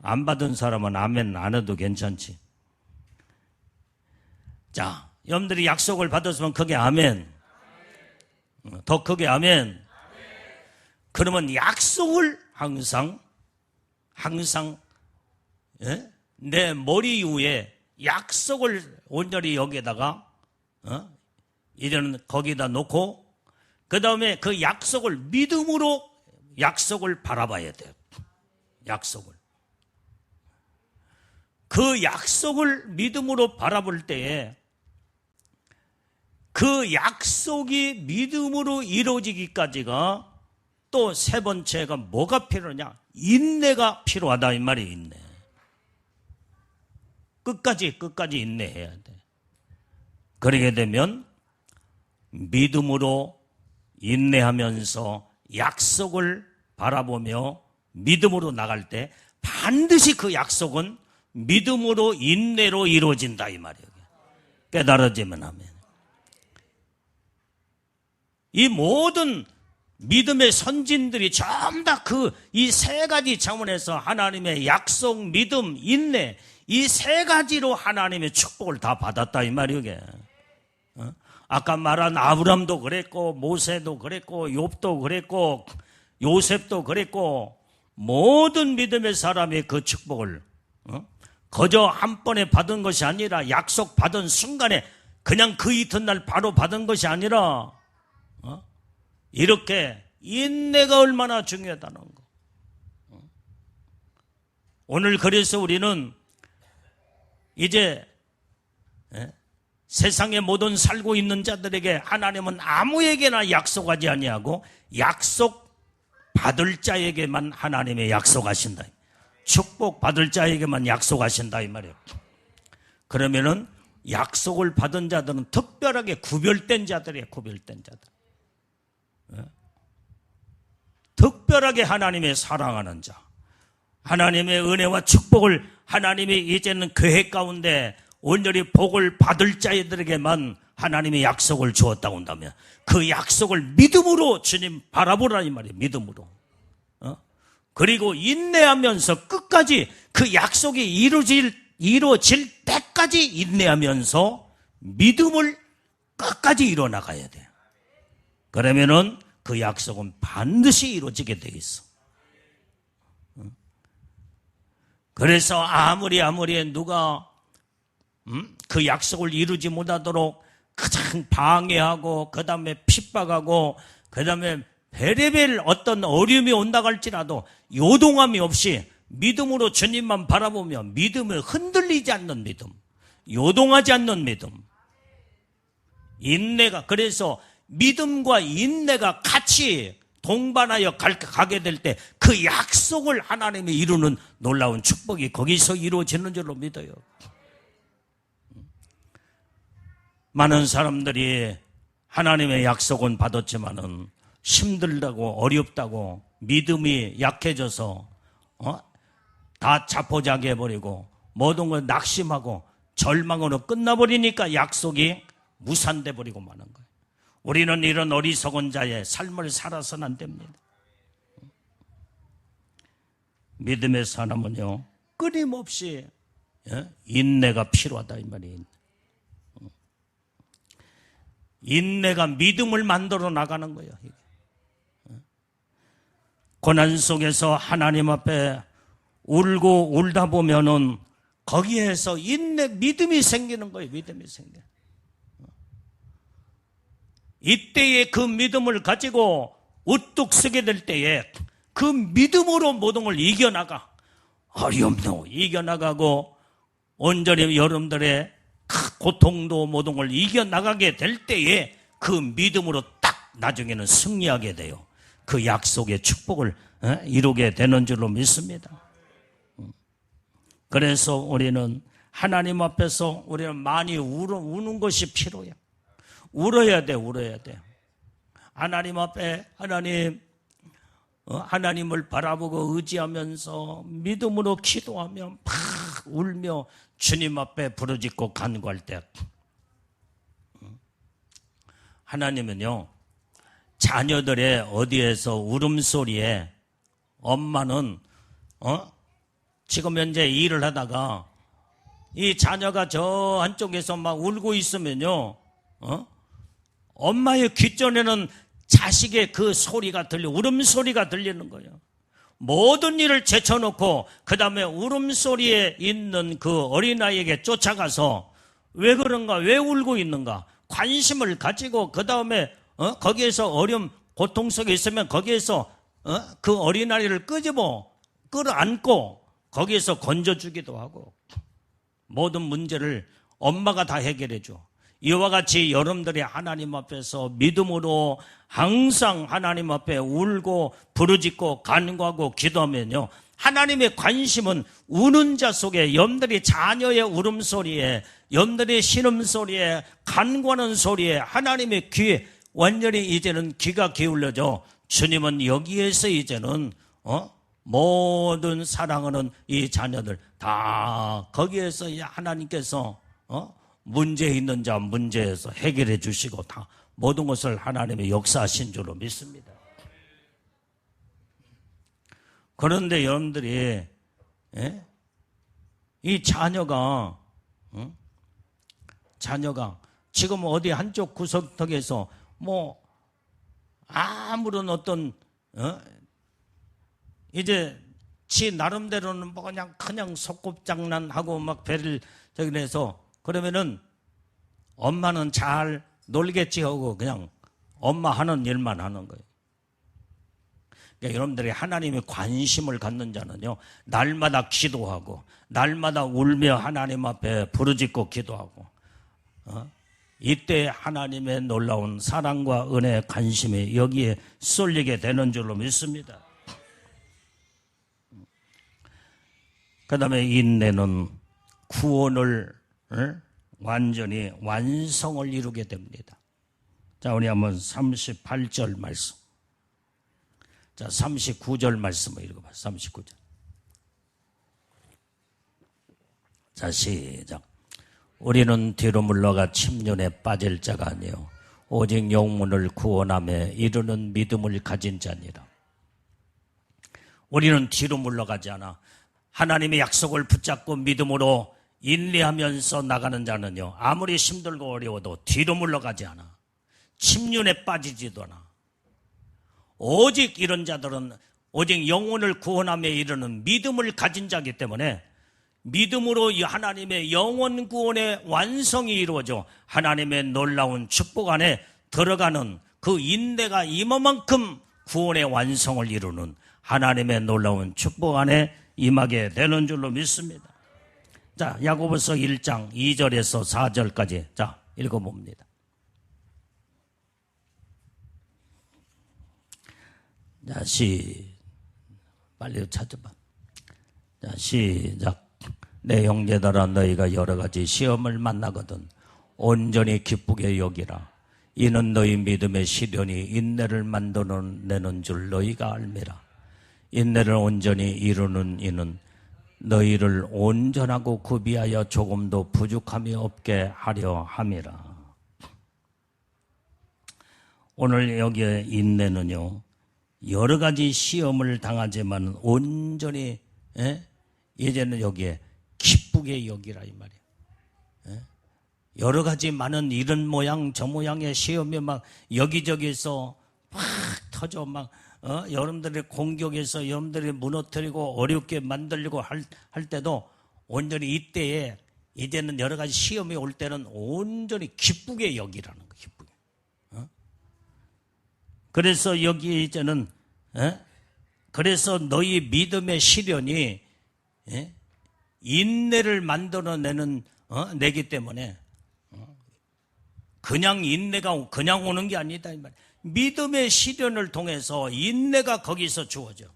Speaker 1: 안 받은 사람은 아멘 안 해도 괜찮지. 자, 여러분들이 약속을 받았으면 크게 아멘. 더 크게 아멘. 그러면 약속을 항상 내 머리 위에 약속을 온전히 여기에다가 이제는 거기다 놓고 그 다음에 그 약속을 믿음으로 약속을 바라봐야 돼요. 약속을. 그 약속을 믿음으로 바라볼 때에 그 약속이 믿음으로 이루어지기까지가 또 세 번째가 뭐가 필요하냐? 인내가 필요하다 이 말이 인내. 끝까지 인내해야 돼. 그러게 되면 믿음으로 인내하면서 약속을 바라보며 믿음으로 나갈 때 반드시 그 약속은 믿음으로 인내로 이루어진다 이 말이에요. 깨달아지면 하면. 이 모든 믿음의 선진들이 전부 다 이 세 가지 차원에서 하나님의 약속, 믿음, 인내 이 세 가지로 하나님의 축복을 다 받았다 이 말이에요. 아까 말한 아브람도 그랬고 모세도 그랬고 욥도 그랬고 요셉도 그랬고 모든 믿음의 사람이 그 축복을 거저 한 번에 받은 것이 아니라 약속 받은 순간에 그냥 그 이튿날 바로 받은 것이 아니라 이렇게 인내가 얼마나 중요하다는 거. 오늘 그래서 우리는 이제 세상의 모든 살고 있는 자들에게 하나님은 아무에게나 약속하지 아니하고 약속 받을 자에게만 하나님의 약속하신다. 축복 받을 자에게만 약속하신다 이 말이에요. 그러면은 약속을 받은 자들은 특별하게 구별된 자들이에요. 구별된 자들. 특별하게 하나님의 사랑하는 자, 하나님의 은혜와 축복을 하나님이 이제는 계획 가운데 온전히 복을 받을 자들에게만 하나님의 약속을 주었다고 한다면 그 약속을 믿음으로 주님 바라보라 이 말이에요. 믿음으로. 그리고 인내하면서 끝까지 그 약속이 이루어질 때까지 인내하면서 믿음을 끝까지 이뤄나가야 돼요. 그러면은 그 약속은 반드시 이루어지게 돼 있어. 그래서 아무리 누가 그 약속을 이루지 못하도록 가장 방해하고 그 다음에 핍박하고 그 다음에 별의별 어떤 어려움이 온다고 할지라도 요동함이 없이 믿음으로 주님만 바라보며 믿음을 흔들리지 않는 믿음, 요동하지 않는 믿음, 인내가, 그래서 믿음과 인내가 같이 동반하여 가게 될 때 그 약속을 하나님이 이루는 놀라운 축복이 거기서 이루어지는 줄로 믿어요. 많은 사람들이 하나님의 약속은 받았지만은 힘들다고 어렵다고 믿음이 약해져서 다 자포자기 해버리고 모든 걸 낙심하고 절망으로 끝나버리니까 약속이 무산돼 버리고 마는 거예요. 우리는 이런 어리석은 자의 삶을 살아서는 안 됩니다. 믿음의 사람은요 끊임없이 인내가 필요하다 이 말이에요. 인내가 믿음을 만들어 나가는 거예요. 고난 속에서 하나님 앞에 울고 울다 보면은 거기에서 믿음이 생기는 거예요. 믿음이 생겨. 이때에 그 믿음을 가지고 우뚝 서게 될 때에 그 믿음으로 모든 걸 이겨나가. 어려움도 이겨나가고 온전히 여러분들의 고통도 모든 걸 이겨나가게 될 때에 그 믿음으로 딱 나중에는 승리하게 돼요. 그 약속의 축복을 이루게 되는 줄로 믿습니다. 그래서 우리는 하나님 앞에서 우리는 많이 우는 것이 필요해요. 울어야 돼. 하나님 앞에 하나님을 바라보고 의지하면서 믿음으로 기도하며 막 울며 주님 앞에 부르짖고 간구할 때 하나님은요 자녀들의 어디에서 울음소리에 엄마는 지금 현재 일을 하다가 이 자녀가 저 한쪽에서 막 울고 있으면요 엄마의 귓전에는 자식의 그 소리가 울음소리가 들리는 거예요. 모든 일을 제쳐놓고 그 다음에 울음소리에 있는 그 어린아이에게 쫓아가서 왜 그런가, 왜 울고 있는가 관심을 가지고 그 다음에 거기에서 어려움, 고통 속에 있으면 거기에서 그 어린아이를 끌어안고 거기에서 건져주기도 하고 모든 문제를 엄마가 다 해결해 줘. 이와 같이 여러분들이 하나님 앞에서 믿음으로 항상 하나님 앞에 울고 부르짖고 간구하고 기도하면요 하나님의 관심은 우는 자 속에 여러분들이 자녀의 울음소리에 여러분들의 신음소리에 간구하는 소리에 하나님의 귀에 완전히 이제는 귀가 기울여져 주님은 여기에서 이제는 모든 사랑하는 이 자녀들 다 거기에서 하나님께서 문제 있는 자 문제에서 해결해 주시고 다 모든 것을 하나님의 역사하신 줄로 믿습니다. 그런데 여러분들이 이 자녀가 지금 어디 한쪽 구석턱에서 뭐 아무런 어떤 이제 지 나름대로는 뭐 그냥 소꿉장난하고 막 배를 저기 해서 그러면은 엄마는 잘 놀겠지 하고 그냥 엄마 하는 일만 하는 거예요. 그러니까 여러분들이 하나님의 관심을 갖는 자는요 날마다 기도하고 날마다 울며 하나님 앞에 부르짖고 기도하고 이때 하나님의 놀라운 사랑과 은혜, 관심이 여기에 쏠리게 되는 줄로 믿습니다. 그 다음에 인내는 구원을 완전히 완성을 이루게 됩니다. 자, 우리 한번 38절 말씀. 자, 39절 말씀을 읽어봐. 39절. 자, 시작. 우리는 뒤로 물러가 침륜에 빠질 자가 아니요 오직 영혼을 구원하며 이루는 믿음을 가진 자니라. 우리는 뒤로 물러가지 않아. 하나님의 약속을 붙잡고 믿음으로 인내하면서 나가는 자는요, 아무리 힘들고 어려워도 뒤로 물러가지 않아. 침륜에 빠지지도 않아. 오직 이런 자들은 오직 영혼을 구원하며 이루는 믿음을 가진 자이기 때문에 믿음으로 이 하나님의 영혼 구원의 완성이 이루어져 하나님의 놀라운 축복 안에 들어가는 그 인내가 이만큼 구원의 완성을 이루는 하나님의 놀라운 축복 안에 임하게 되는 줄로 믿습니다. 자, 야고보서 1장 2절에서 4절까지 자, 읽어봅니다. 자, 빨리 찾아봐. 자, 시작. 내 형제들아, 너희가 여러 가지 시험을 만나거든 온전히 기쁘게 여기라. 이는 너희 믿음의 시련이 인내를 만들어내는 줄 너희가 알미라. 인내를 온전히 이루는 이는 너희를 온전하고 구비하여 조금도 부족함이 없게 하려 함이라. 오늘 여기에 인내는요, 여러 가지 시험을 당하지만 온전히 이제는 여기에 기쁘게 여기라 이 말이에요. 여러 가지 많은 이런 모양 저 모양의 시험이 막 여기저기서 막 터져 막 여러분들의 공격에서 여러분들이 무너뜨리고 어렵게 만들려고 할 때도 온전히 이때에 이제는 여러 가지 시험이 올 때는 온전히 기쁘게 여기라는 거예요. 기쁘게. 그래서 여기 이제는 그래서 너희 믿음의 시련이 인내를 만들어내는 내기 때문에 그냥 인내가 그냥 오는 게 아니다 이 말이에요. 믿음의 시련을 통해서 인내가 거기서 주어져.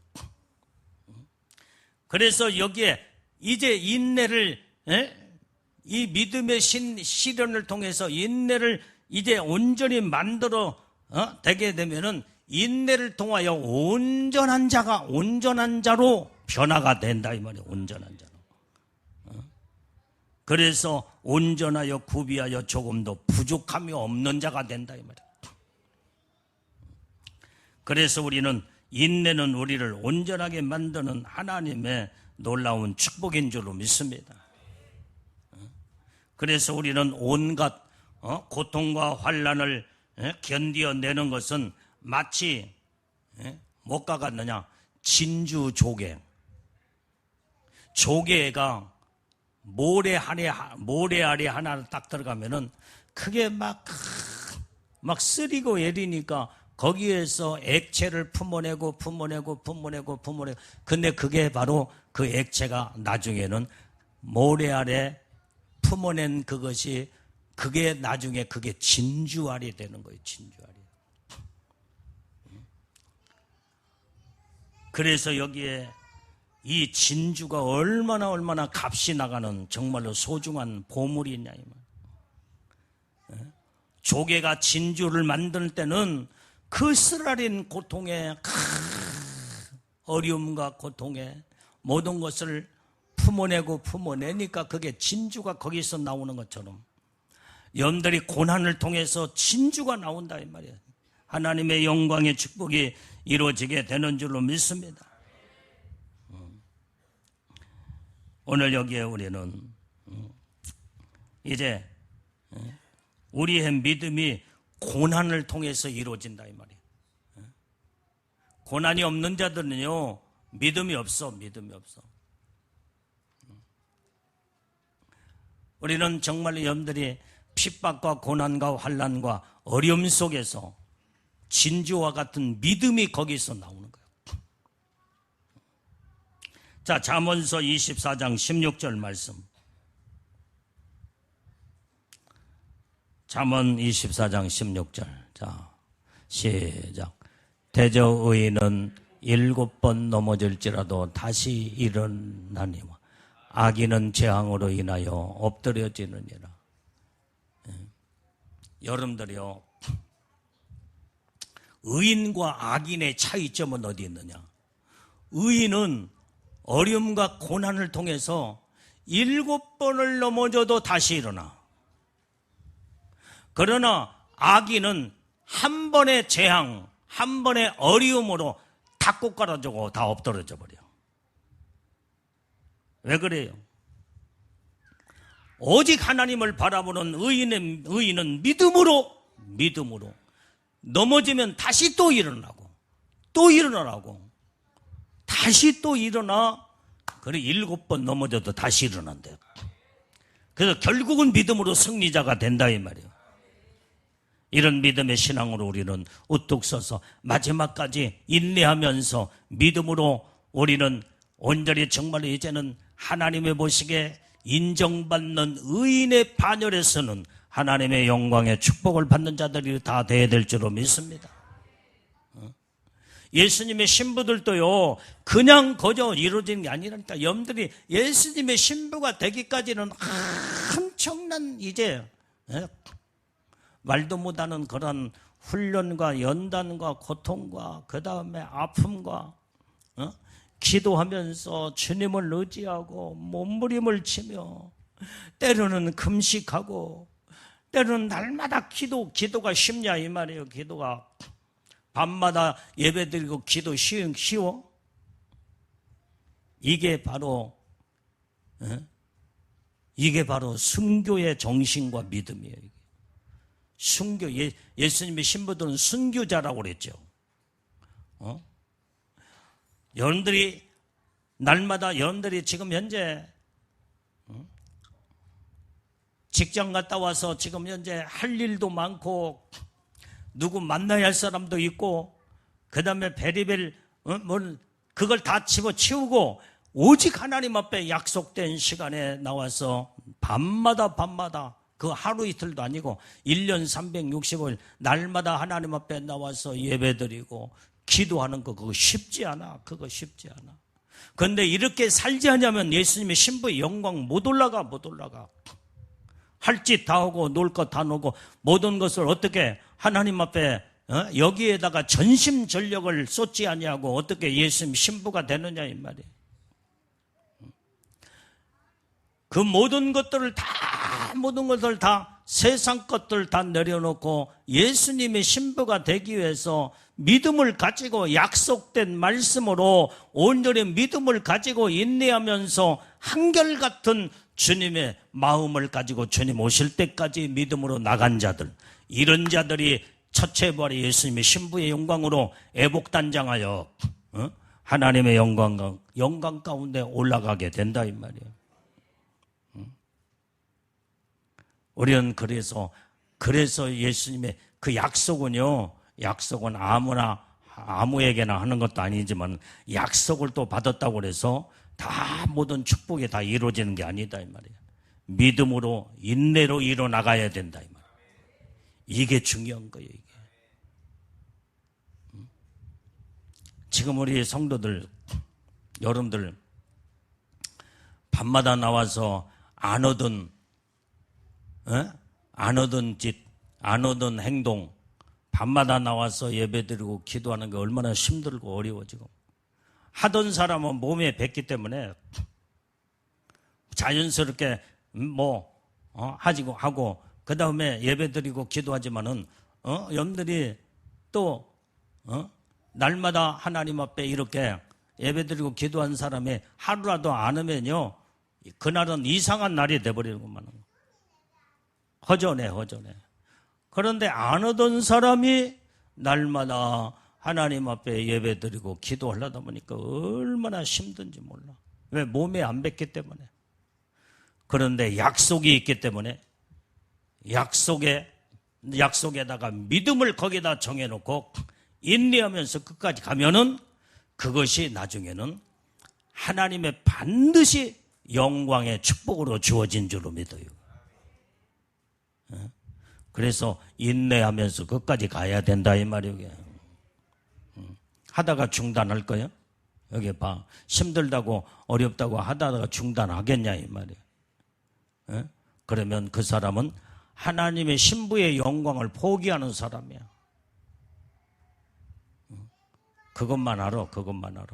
Speaker 1: 그래서 여기에 이제 인내를 이 믿음의 시련을 통해서 인내를 이제 온전히 만들어 되게 되면은 인내를 통하여 온전한 자로 변화가 된다 이 말이에요. 온전한 자로. 그래서 온전하여 구비하여 조금도 부족함이 없는 자가 된다 이 말이에요. 그래서 우리는 인내는 우리를 온전하게 만드는 하나님의 놀라운 축복인 줄로 믿습니다. 그래서 우리는 온갖 고통과 환난을 견디어내는 것은 마치 뭐가 같느냐, 진주 조개. 조개가 모래 알에 하나 딱 들어가면은 그게 막 쓰리고 애리니까 거기에서 액체를 품어내고 근데 그게 바로 그 액체가 나중에는 모래 알에 품어낸 그것이 그게 나중에 그게 진주알이 되는 거예요. 진주알이. 그래서 여기에 이 진주가 얼마나 값이 나가는 정말로 소중한 보물이 있냐 이 말. 조개가 진주를 만들 때는 그 쓰라린 고통에 어려움과 고통에 모든 것을 품어내니까 그게 진주가 거기서 나오는 것처럼 여러분들이 고난을 통해서 진주가 나온다 이 말이에요. 하나님의 영광의 축복이 이루어지게 되는 줄로 믿습니다. 오늘 여기에 우리는 이제 우리의 믿음이 고난을 통해서 이루어진다 이 말이에요. 고난이 없는 자들은요 믿음이 없어. 우리는 정말 여러분들이 핍박과 고난과 환난과 어려움 속에서 진주와 같은 믿음이 거기서 나오는 거예요. 자, 잠언서 24장 16절 말씀. 잠언 24장 16절. 자, 시작. 대저 의인은 7번 넘어질지라도 다시 일어나니와 악인은 재앙으로 인하여 엎드려지느니라. 여러분들이요, 의인과 악인의 차이점은 어디 있느냐? 의인은 어려움과 고난을 통해서 7번을 넘어져도 다시 일어나. 그러나 악인은 한 번의 재앙, 한 번의 어려움으로 다 꼬꾸라지고 다 엎드러져 버려. 왜 그래요? 오직 하나님을 바라보는 의인은 믿음으로 넘어지면 다시 또 일어나고 또 일어나라고 다시 또 일어나. 그래 7번 넘어져도 다시 일어난대요. 그래서 결국은 믿음으로 승리자가 된다 이 말이에요. 이런 믿음의 신앙으로 우리는 우뚝 서서 마지막까지 인내하면서 믿음으로 우리는 온전히 정말 이제는 하나님의 보시기에 인정받는 의인의 반열에서는 하나님의 영광의 축복을 받는 자들이 다 돼야 될 줄로 믿습니다. 예수님의 신부들도요, 그냥 거저 이루어지는 게 아니라니까. 여러분들이 예수님의 신부가 되기까지는 엄청난 이제 말도 못하는 그런 훈련과 연단과 고통과 그 다음에 아픔과 기도하면서 주님을 의지하고 몸부림을 치며 때로는 금식하고 때로는 날마다 기도가 쉽냐 이 말이에요. 기도가 밤마다 예배드리고 기도 쉬워? 이게 바로 순교의 정신과 믿음이에요. 순교, 예수님의 신부들은 순교자라고 그랬죠. 여러분들이 날마다 여러분들이 지금 현재 직장 갔다 와서 지금 현재 할 일도 많고 누구 만나야 할 사람도 있고 그 다음에 베리벨 그걸 다 집어치우고 오직 하나님 앞에 약속된 시간에 나와서 밤마다 그 하루 이틀도 아니고 1년 365일 날마다 하나님 앞에 나와서 예배드리고 기도하는 거 그거 쉽지 않아. 그런데 이렇게 살지 않으면 예수님의 신부의 영광 못 올라가. 할 짓 다 하고 놀 것 다 놓고 모든 것을 어떻게 하나님 앞에 여기에다가 전심전력을 쏟지 아니하고 어떻게 예수님 신부가 되느냐 이 말이에요. 그 모든 것들을 다 세상 것들 다 내려놓고 예수님의 신부가 되기 위해서 믿음을 가지고 약속된 말씀으로 온전히 믿음을 가지고 인내하면서 한결같은 주님의 마음을 가지고 주님 오실 때까지 믿음으로 나간 자들, 이런 자들이 첫째 부활의 예수님의 신부의 영광으로 애복단장하여 하나님의 영광 가운데 올라가게 된다 이 말이에요. 우리는 그래서 예수님의 그 약속은 아무에게나 하는 것도 아니지만 약속을 또 받았다고 해서 다 모든 축복이 다 이루어지는 게 아니다 이 말이에요. 믿음으로 인내로 이뤄나가야 된다 이 말이에요. 이게 중요한 거예요. 이게. 지금 우리 성도들 여러분들 밤마다 나와서 안 얻은 짓, 안 얻은 행동, 밤마다 나와서 예배드리고 기도하는 게 얼마나 힘들고 어려워 지금. 하던 사람은 몸에 뱉기 때문에 자연스럽게 하고 그 다음에 예배드리고 기도하지만은 여러분들이 또 날마다 하나님 앞에 이렇게 예배드리고 기도한 사람이 하루라도 안 오면요 그날은 이상한 날이 돼버리는구만. 허전해. 그런데 안 오던 사람이 날마다 하나님 앞에 예배드리고 기도하려다 보니까 얼마나 힘든지 몰라. 왜? 몸에 안 뱉기 때문에. 그런데 약속이 있기 때문에 약속에다가 믿음을 거기다 정해놓고 인내하면서 끝까지 가면은 그것이 나중에는 하나님의 반드시 영광의 축복으로 주어진 줄로 믿어요. 그래서 인내하면서 끝까지 가야 된다 이 말이에요. 하다가 중단할 거야? 여기 봐. 힘들다고 어렵다고 하다가 중단하겠냐 이 말이에요. 에? 그러면 그 사람은 하나님의 신부의 영광을 포기하는 사람이야. 그것만 알아. 그것만 알아.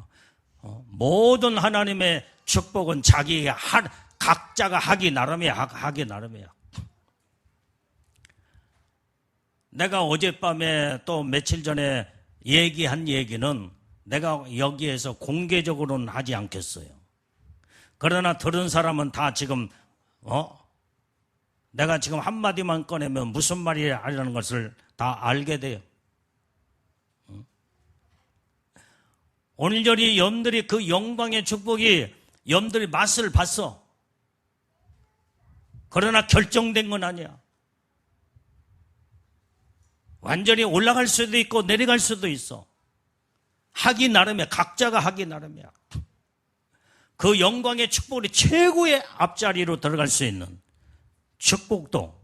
Speaker 1: 모든 하나님의 축복은 각자가 하기 나름이야. 하기 나름이야. 내가 어젯밤에 또 며칠 전에 얘기한 얘기는 내가 여기에서 공개적으로는 하지 않겠어요. 그러나 들은 사람은 다 지금 내가 지금 한마디만 꺼내면 무슨 말이라는 것을 다 알게 돼요. 오늘저리 여러분들이 그 영광의 축복이 여러분들이 맛을 봤어. 그러나 결정된 건 아니야. 완전히 올라갈 수도 있고 내려갈 수도 있어. 하기 나름이야. 각자가 하기 나름이야. 그 영광의 축복이 최고의 앞자리로 들어갈 수 있는 축복도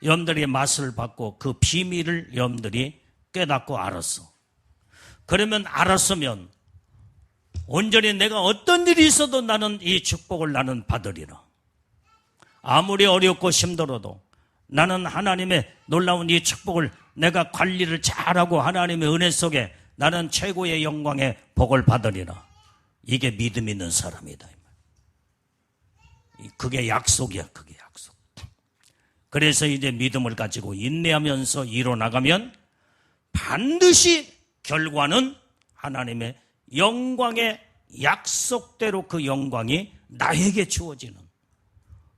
Speaker 1: 여러분들이 맛을 받고 그 비밀을 여러분들이 깨닫고 알았어. 그러면 알았으면 온전히 내가 어떤 일이 있어도 나는 이 축복을 나는 받으리라. 아무리 어렵고 힘들어도 나는 하나님의 놀라운 이 축복을 내가 관리를 잘하고 하나님의 은혜 속에 나는 최고의 영광의 복을 받으리라. 이게 믿음 있는 사람이다. 그게 약속이야. 그게 약속. 그래서 이제 믿음을 가지고 인내하면서 이뤄나가면 반드시 결과는 하나님의 영광의 약속대로 그 영광이 나에게 주어지는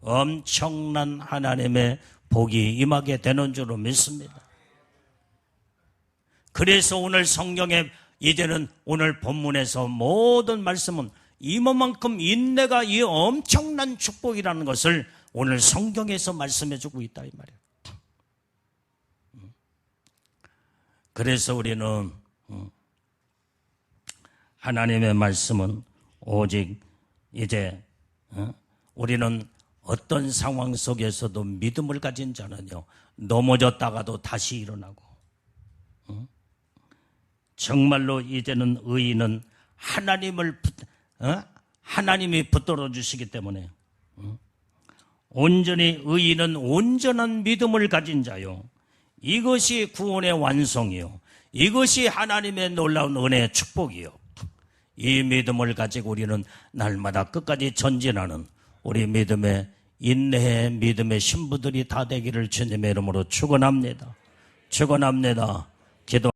Speaker 1: 엄청난 하나님의 복이 임하게 되는 줄로 믿습니다. 그래서 오늘 성경에 이제는 오늘 본문에서 모든 말씀은 이만큼 인내가 이 엄청난 축복이라는 것을 오늘 성경에서 말씀해 주고 있다 이 말이에요. 그래서 우리는 하나님의 말씀은 오직 이제 우리는 어떤 상황 속에서도 믿음을 가진 자는요 넘어졌다가도 다시 일어나고 정말로 이제는 의인은 하나님이 붙들어 주시기 때문에 온전히 의인은 온전한 믿음을 가진 자요 이것이 구원의 완성이요 이것이 하나님의 놀라운 은혜의 축복이요 이 믿음을 가지고 우리는 날마다 끝까지 전진하는 우리 믿음의 인내의 믿음의 신부들이 다 되기를 주님의 이름으로 축원합니다. 축원합니다. 기도